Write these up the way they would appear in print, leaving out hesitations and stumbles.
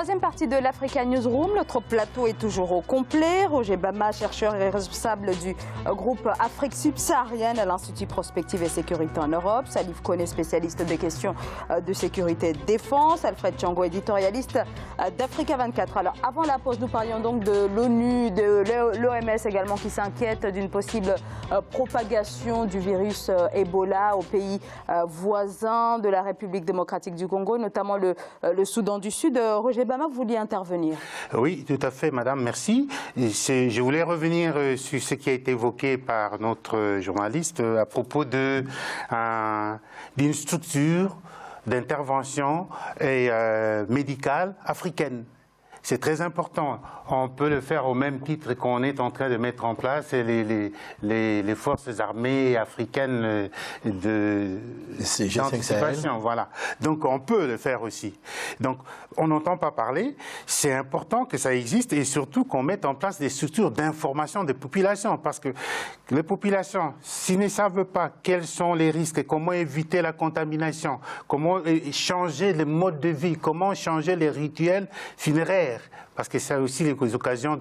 Troisième partie de l'Africa Newsroom, notre plateau est toujours au complet. Roger Bama, chercheur et responsable du groupe Afrique subsaharienne à l'Institut Prospective et Sécurité en Europe. Salif Koné, spécialiste des questions de sécurité et de défense. Alfred Tchango, éditorialiste d'Africa 24. Alors, avant la pause, nous parlions donc de l'ONU, de l'OMS également, qui s'inquiète d'une possible propagation du virus Ebola aux pays voisins de la République démocratique du Congo, notamment le Soudan du Sud. Roger Bama, vous vouliez intervenir? Oui, tout à fait, madame, merci. Je voulais revenir sur ce qui a été évoqué par notre journaliste à propos d'une structure d'intervention médicale africaine. C'est très important. On peut le faire au même titre qu'on est en train de mettre en place les forces armées africaines d'anticipation. Voilà. Donc on peut le faire aussi. Donc on n'entend pas parler. C'est important que ça existe et surtout qu'on mette en place des structures d'information des populations. Parce que les populations, s'ils ne savent pas quels sont les risques, comment éviter la contamination, comment changer le mode de vie, comment changer les rituels funéraires, parce que c'est aussi les occasions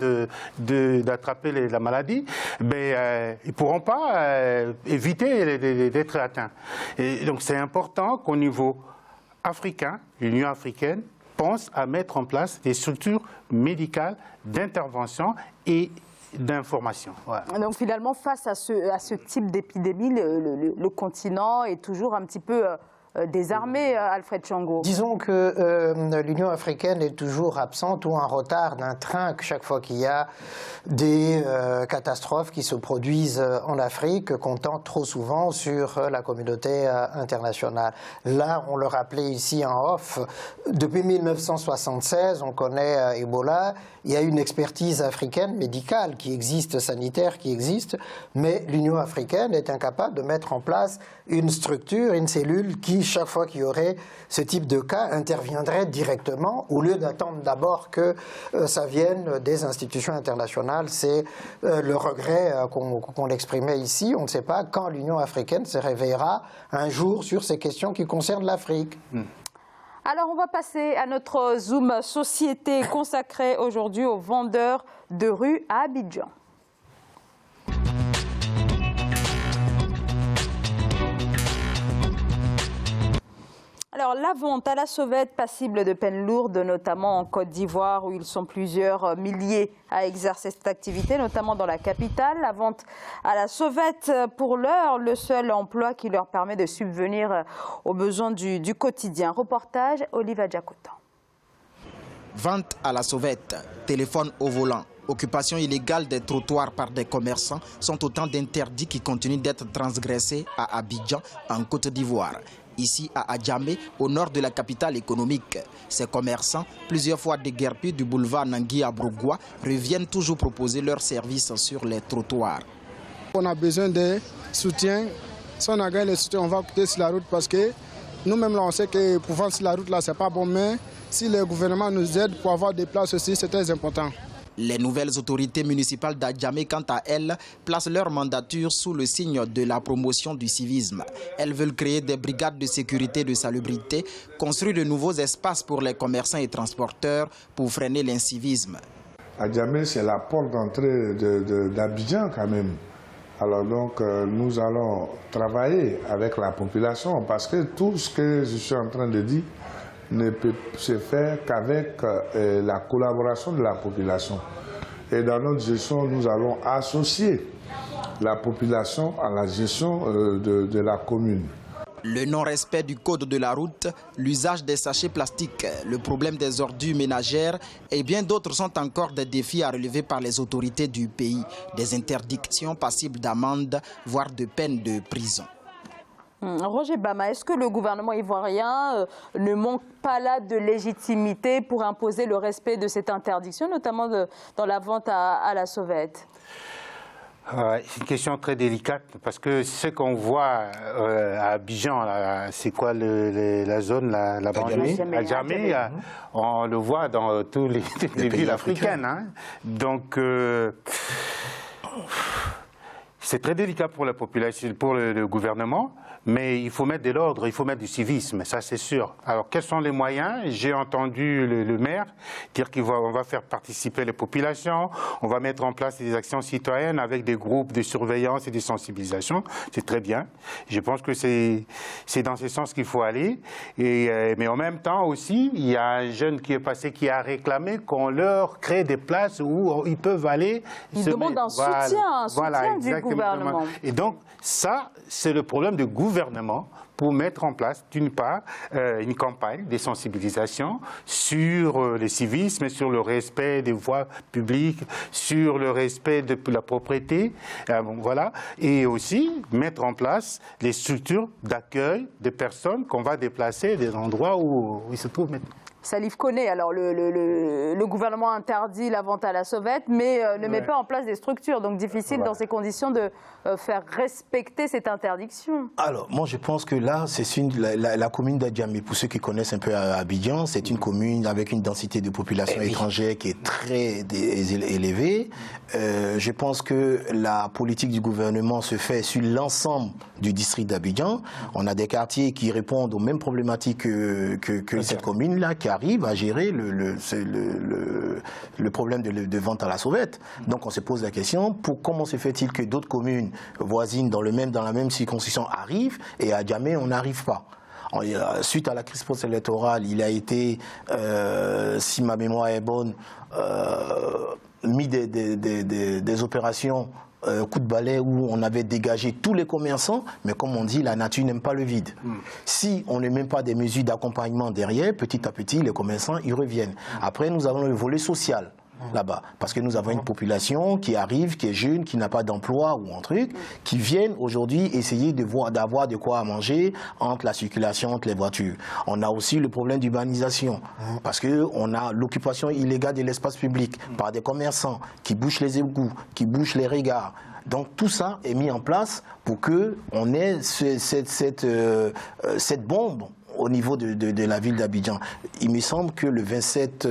d'attraper la maladie, mais ils ne pourront pas éviter d'être atteints. Et donc c'est important qu'au niveau africain, l'Union africaine pense à mettre en place des structures médicales d'intervention et d'information. Voilà. Donc finalement, face à ce type d'épidémie, le continent est toujours un petit peu désarmé, Alfred Tchango. Disons que l'Union africaine est toujours absente ou en retard d'un train chaque fois qu'il y a des catastrophes qui se produisent en Afrique, comptant trop souvent sur la communauté internationale. Là, on le rappelait ici en off, depuis 1976, on connaît Ebola. Il y a une expertise africaine médicale qui existe, sanitaire qui existe, mais l'Union africaine est incapable de mettre en place une structure, une cellule qui, chaque fois qu'il y aurait ce type de cas, interviendrait directement, au lieu d'attendre d'abord que ça vienne des institutions internationales. C'est le regret qu'on exprimait ici. On ne sait pas quand l'Union africaine se réveillera un jour sur ces questions qui concernent l'Afrique. Alors, on va passer à notre Zoom Société consacré aujourd'hui aux vendeurs de rue à Abidjan. Alors, la vente à la sauvette passible de peines lourdes, notamment en Côte d'Ivoire, où ils sont plusieurs milliers à exercer cette activité, notamment dans la capitale. La vente à la sauvette, pour l'heure, le seul emploi qui leur permet de subvenir aux besoins du quotidien. Reportage, Oliva Diakoto. Vente à la sauvette, téléphone au volant, occupation illégale des trottoirs par des commerçants sont autant d'interdits qui continuent d'être transgressés à Abidjan, en Côte d'Ivoire. Ici à Adjamé, au nord de la capitale économique. Ces commerçants, plusieurs fois déguerpis du boulevard Nangui à Brougua, reviennent toujours proposer leurs services sur les trottoirs. On a besoin de soutien. Si on a gagné le soutien, on va quitter sur la route parce que nous-mêmes, on sait que pour vendre sur la route, là, c'est pas bon. Mais si le gouvernement nous aide pour avoir des places aussi, c'est très important. Les nouvelles autorités municipales d'Adjamé, quant à elles, placent leur mandature sous le signe de la promotion du civisme. Elles veulent créer des brigades de sécurité et de salubrité, construire de nouveaux espaces pour les commerçants et transporteurs pour freiner l'incivisme. Adjamé, c'est la porte d'entrée d'Abidjan quand même. Alors donc, nous allons travailler avec la population parce que tout ce que je suis en train de dire ne peut se faire qu'avec la collaboration de la population. Et dans notre gestion, nous allons associer la population à la gestion de la commune. Le non-respect du code de la route, l'usage des sachets plastiques, le problème des ordures ménagères et bien d'autres sont encore des défis à relever par les autorités du pays. Des interdictions passibles d'amende, voire de peine de prison. Roger Bama, est-ce que le gouvernement ivoirien ne manque pas là de légitimité pour imposer le respect de cette interdiction, notamment dans la vente à la sauvette? C'est une question très délicate parce que ce qu'on voit à Abidjan, c'est quoi la zone, la banlieue Adjamé, on le voit dans toutes les villes africaines. Hein. Donc, C'est très délicat pour la population, pour le gouvernement, mais il faut mettre de l'ordre, il faut mettre du civisme, ça c'est sûr. Alors quels sont les moyens? J'ai entendu le maire dire qu'on va faire participer les populations, on va mettre en place des actions citoyennes avec des groupes de surveillance et de sensibilisation. C'est très bien. Je pense que c'est dans ce sens qu'il faut aller. Mais en même temps aussi, il y a un jeune qui est passé qui a réclamé qu'on leur crée des places où ils peuvent aller. Il demande un soutien du gouvernement. Et donc, ça, c'est le problème du gouvernement pour mettre en place, d'une part, une campagne de sensibilisation sur le civisme, sur le respect des voies publiques, sur le respect de la propriété, voilà, et aussi mettre en place les structures d'accueil des personnes qu'on va déplacer des endroits où ils se trouvent maintenant. Salif Koné, alors le gouvernement interdit la vente à la sauvette, mais ne met pas en place des structures. Donc difficile dans ces conditions de faire respecter cette interdiction. Alors, moi je pense que là, c'est la commune d'Adjamé, pour ceux qui connaissent un peu Abidjan, c'est une commune avec une densité de population étrangère qui est très élevée. Je pense que la politique du gouvernement se fait sur l'ensemble du district d'Abidjan. On a des quartiers qui répondent aux mêmes problématiques que cette commune-là, qui arrive à gérer le problème de vente à la sauvette. Donc on se pose la question, comment se fait-il que d'autres communes voisines dans la même circonscription arrivent et à Djamé on n'arrive pas? Suite à la crise post-électorale, il a été, si ma mémoire est bonne, mis des opérations coup de balai où on avait dégagé tous les commerçants, mais comme on dit, la nature n'aime pas le vide. Si on ne met pas des mesures d'accompagnement derrière, petit à petit, les commerçants, ils reviennent. Après, nous avons le volet social là-bas, parce que nous avons une population qui arrive, qui est jeune, qui n'a pas d'emploi ou un truc, qui viennent aujourd'hui essayer d'avoir de quoi manger entre la circulation, entre les voitures. On a aussi le problème d'urbanisation, parce qu'on a l'occupation illégale de l'espace public par des commerçants qui bouchent les égouts, qui bouchent les regards. Donc tout ça est mis en place pour qu'on ait cette bombe au niveau de la ville d'Abidjan. Il me semble que le 27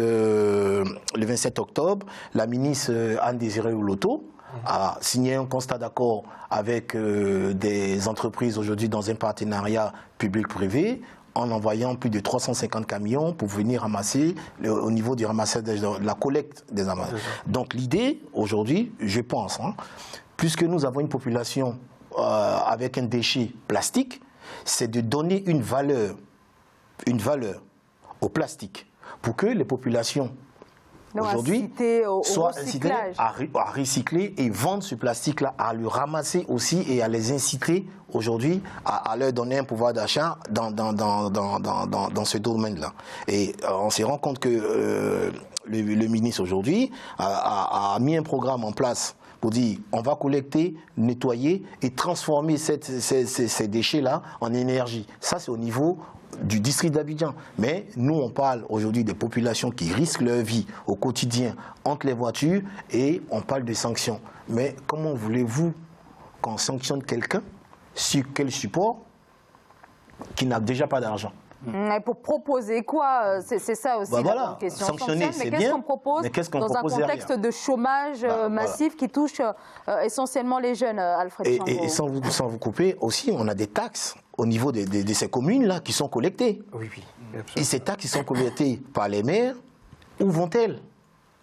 octobre, la ministre Anne-Désirée Oloto a signé un constat d'accord avec des entreprises aujourd'hui dans un partenariat public-privé en envoyant plus de 350 camions pour venir ramasser au niveau du ramassage de la collecte des amas. Donc l'idée aujourd'hui, je pense, puisque nous avons une population avec un déchet plastique, c'est de donner une valeur au plastique pour que les populations aujourd'hui soient incitées à recycler et vendre ce plastique-là, à le ramasser aussi et à les inciter aujourd'hui à leur donner un pouvoir d'achat dans ce domaine-là. Et on se rend compte que le ministre aujourd'hui a mis un programme en place pour dire on va collecter, nettoyer et transformer ces déchets-là en énergie. Ça, c'est au niveau du district d'Abidjan. Mais nous, on parle aujourd'hui des populations qui risquent leur vie au quotidien entre les voitures et on parle de sanctions. Mais comment voulez-vous qu'on sanctionne quelqu'un sur quel support qui n'a déjà pas d'argent? Et pour proposer quoi? C'est ça aussi la question. Sanctionner, c'est bien, mais qu'est-ce qu'on propose dans un contexte de chômage massif qui touche essentiellement les jeunes, Alfred Chango? Et sans vous couper, aussi, on a des taxes au niveau de ces communes-là qui sont collectées. Oui, et ces taxes qui sont collectées par les maires, où vont-elles?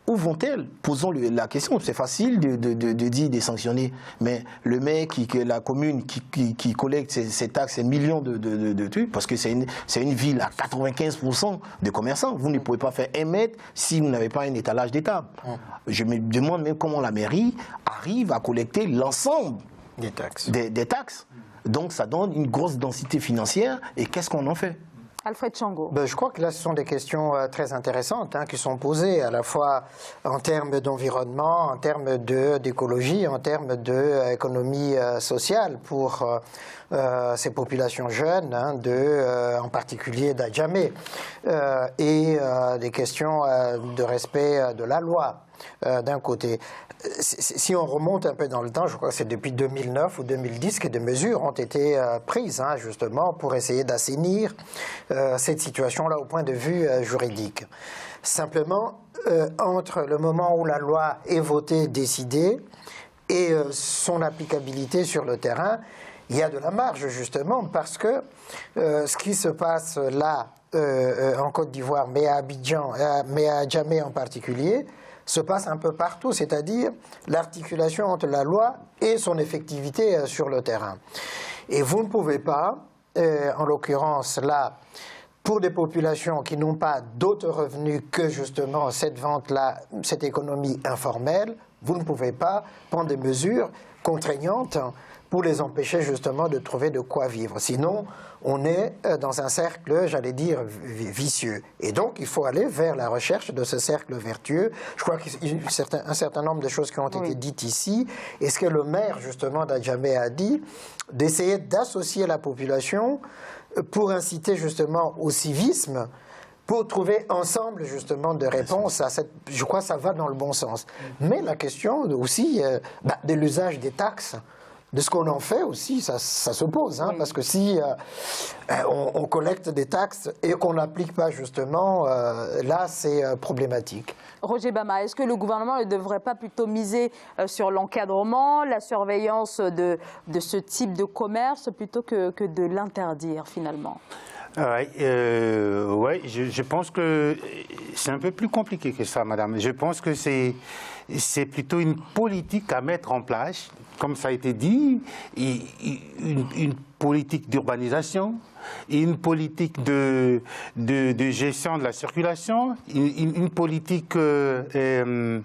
Où vont-elles? Posons la question. C'est facile de dire, de sanctionner. Mais le maire, la commune qui collecte ces taxes, ces millions de trucs, parce que c'est une ville à 95% de commerçants. Vous ne pouvez pas faire 1 mètre si vous n'avez pas un étalage des tables. Je me demande même comment la mairie arrive à collecter l'ensemble des taxes. Donc ça donne une grosse densité financière. Et qu'est-ce qu'on en fait? Alfred Chango. Je crois que là, ce sont des questions très intéressantes qui sont posées, à la fois en termes d'environnement, en termes d'écologie, en termes d'économie sociale pour ces populations jeunes, en particulier d'Adjamé, et des questions de respect de la loi d'un côté. Si on remonte un peu dans le temps, je crois que c'est depuis 2009 ou 2010 que des mesures ont été prises, justement, pour essayer d'assainir cette situation-là au point de vue juridique. Simplement, entre le moment où la loi est votée, décidée, et son applicabilité sur le terrain, il y a de la marge justement parce que ce qui se passe là en Côte d'Ivoire, mais à Abidjan, mais à Djamé en particulier, se passe un peu partout, c'est-à-dire l'articulation entre la loi et son effectivité sur le terrain. Et vous ne pouvez pas, en l'occurrence là, pour des populations qui n'ont pas d'autres revenus que justement cette vente-là, cette économie informelle, vous ne pouvez pas prendre des mesures contraignantes pour les empêcher justement de trouver de quoi vivre. Sinon, on est dans un cercle, j'allais dire, vicieux. Et donc, il faut aller vers la recherche de ce cercle vertueux. Je crois qu'il y a un certain nombre de choses qui ont été dites ici. Et ce que le maire, justement, d'Adjamé a dit, d'essayer d'associer la population pour inciter justement au civisme, pour trouver ensemble justement des réponses à cette... Je crois que ça va dans le bon sens. Mais la question aussi de l'usage des taxes, de ce qu'on en fait aussi, ça se pose, hein, parce que si on collecte des taxes et qu'on n'applique pas justement, là c'est problématique. Roger Bama, est-ce que le gouvernement ne devrait pas plutôt miser sur l'encadrement, la surveillance de ce type de commerce plutôt que de l'interdire finalement ? Je pense que c'est un peu plus compliqué que ça, madame. Je pense que c'est plutôt une politique à mettre en place, comme ça a été dit, une politique d'urbanisation, une politique de gestion de la circulation, une politique des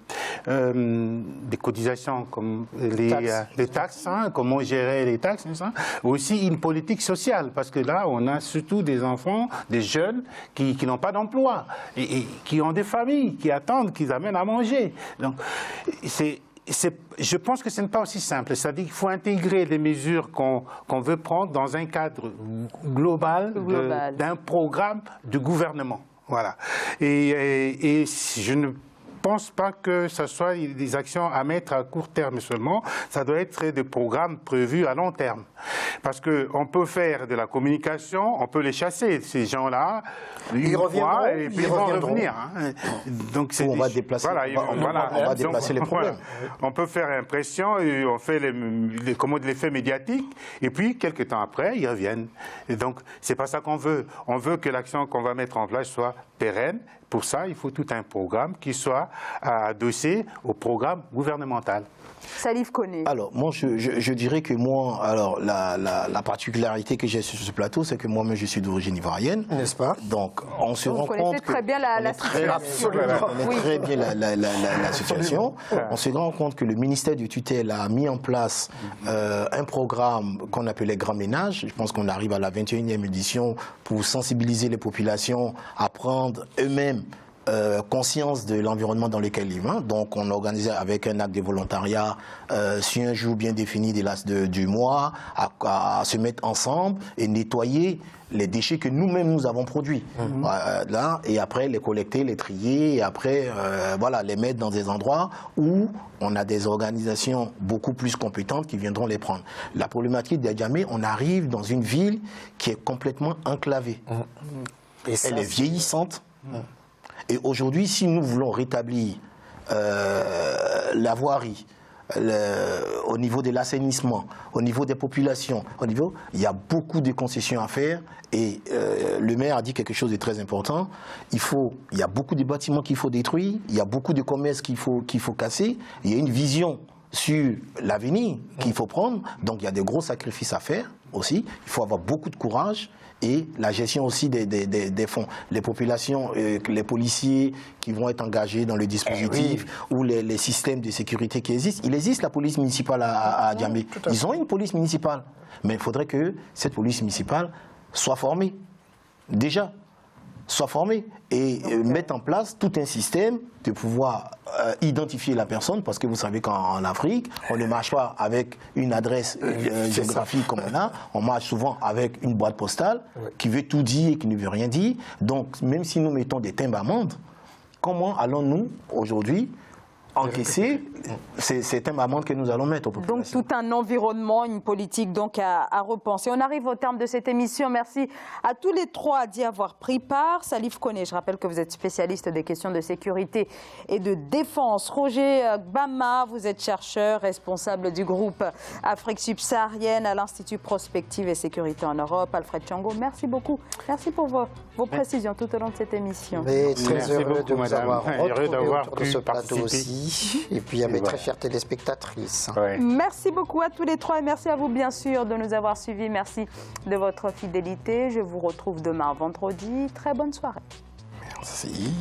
cotisations comme les taxes, hein, comment gérer les taxes, ça. Aussi une politique sociale, parce que là, on a surtout des enfants, des jeunes qui n'ont pas d'emploi et qui ont des familles, qui attendent qu'ils amènent à manger. Donc, je pense que ce n'est pas aussi simple. C'est-à-dire qu'il faut intégrer les mesures qu'on veut prendre dans un cadre global. D'un programme du gouvernement. Voilà. Et je ne pense pas que ce soit des actions à mettre à court terme seulement. Ça doit être des programmes prévus à long terme. Parce qu'on peut faire de la communication, on peut les chasser, ces gens-là, ils reviendront, et puis ils vont revenir. Hein. Donc on va déplacer, on va déplacer les problèmes. On peut faire impression, et on fait l'effet médiatique, et puis quelques temps après, ils reviennent. Et donc, c'est pas ça qu'on veut. On veut que l'action qu'on va mettre en place soit pérenne. Pour ça, il faut tout un programme qui soit adossé au programme gouvernemental. Salif Koné. Alors, moi, je dirais que moi, alors, la particularité que j'ai sur ce plateau, c'est que moi-même, je suis d'origine ivoirienne. N'est-ce pas? Donc, on se rend compte que... Vous connaissez très bien la situation. On connaît très bien la situation. On se rend compte que le ministère du tutelle a mis en place un programme qu'on appelait Grand Ménage. Je pense qu'on arrive à la 21e édition pour sensibiliser les populations à prendre eux-mêmes conscience de l'environnement dans lequel ils vivent. Donc on organisait avec un acte de volontariat sur un jour bien défini du mois à se mettre ensemble et nettoyer les déchets que nous-mêmes nous avons produits. Là, et après les collecter, les trier et après voilà, les mettre dans des endroits où on a des organisations beaucoup plus compétentes qui viendront les prendre. La problématique d'Adjamé, on arrive dans une ville qui est complètement enclavée. Elle est vieillissante. Et aujourd'hui, si nous voulons rétablir la voirie, au niveau de l'assainissement, au niveau des populations, il y a beaucoup de concessions à faire. Et le maire a dit quelque chose de très important. Il y a beaucoup de bâtiments qu'il faut détruire, il y a beaucoup de commerces qu'il faut casser. Il y a une vision sur l'avenir qu'il faut prendre. Donc il y a des gros sacrifices à faire aussi. Il faut avoir beaucoup de courage. Et la gestion aussi des fonds. Les populations, les policiers qui vont être engagés dans le dispositif ou les systèmes de sécurité qui existent. Il existe la police municipale à Djamé. Ils ont une police municipale. Mais il faudrait que cette police municipale soit formée. Déjà, soit formée. Et mettre en place tout un système de pouvoir identifier la personne, parce que vous savez qu'en Afrique, on ne marche pas avec une adresse géographique comme on marche souvent avec une boîte postale qui veut tout dire et qui ne veut rien dire. Donc, même si nous mettons des timbres amendes, comment allons-nous aujourd'hui encaisser, c'est un amende que nous allons mettre aux populations. Donc tout un environnement, une politique donc à repenser. On arrive au terme de cette émission. Merci à tous les trois d'y avoir pris part. Salif Koné, je rappelle que vous êtes spécialiste des questions de sécurité et de défense. Roger Gbama, vous êtes chercheur, responsable du groupe Afrique subsaharienne à l'Institut Prospective et Sécurité en Europe. Alfred Thiango, merci beaucoup. Merci pour vos précisions tout au long de cette émission. Mais très heureux de vous avoir retrouvé autour de ce plateau participer. aussi. Et puis à mes très chères téléspectatrices. Ouais. Merci beaucoup à tous les trois et merci à vous bien sûr de nous avoir suivis. Merci de votre fidélité. Je vous retrouve demain vendredi. Très bonne soirée. Merci.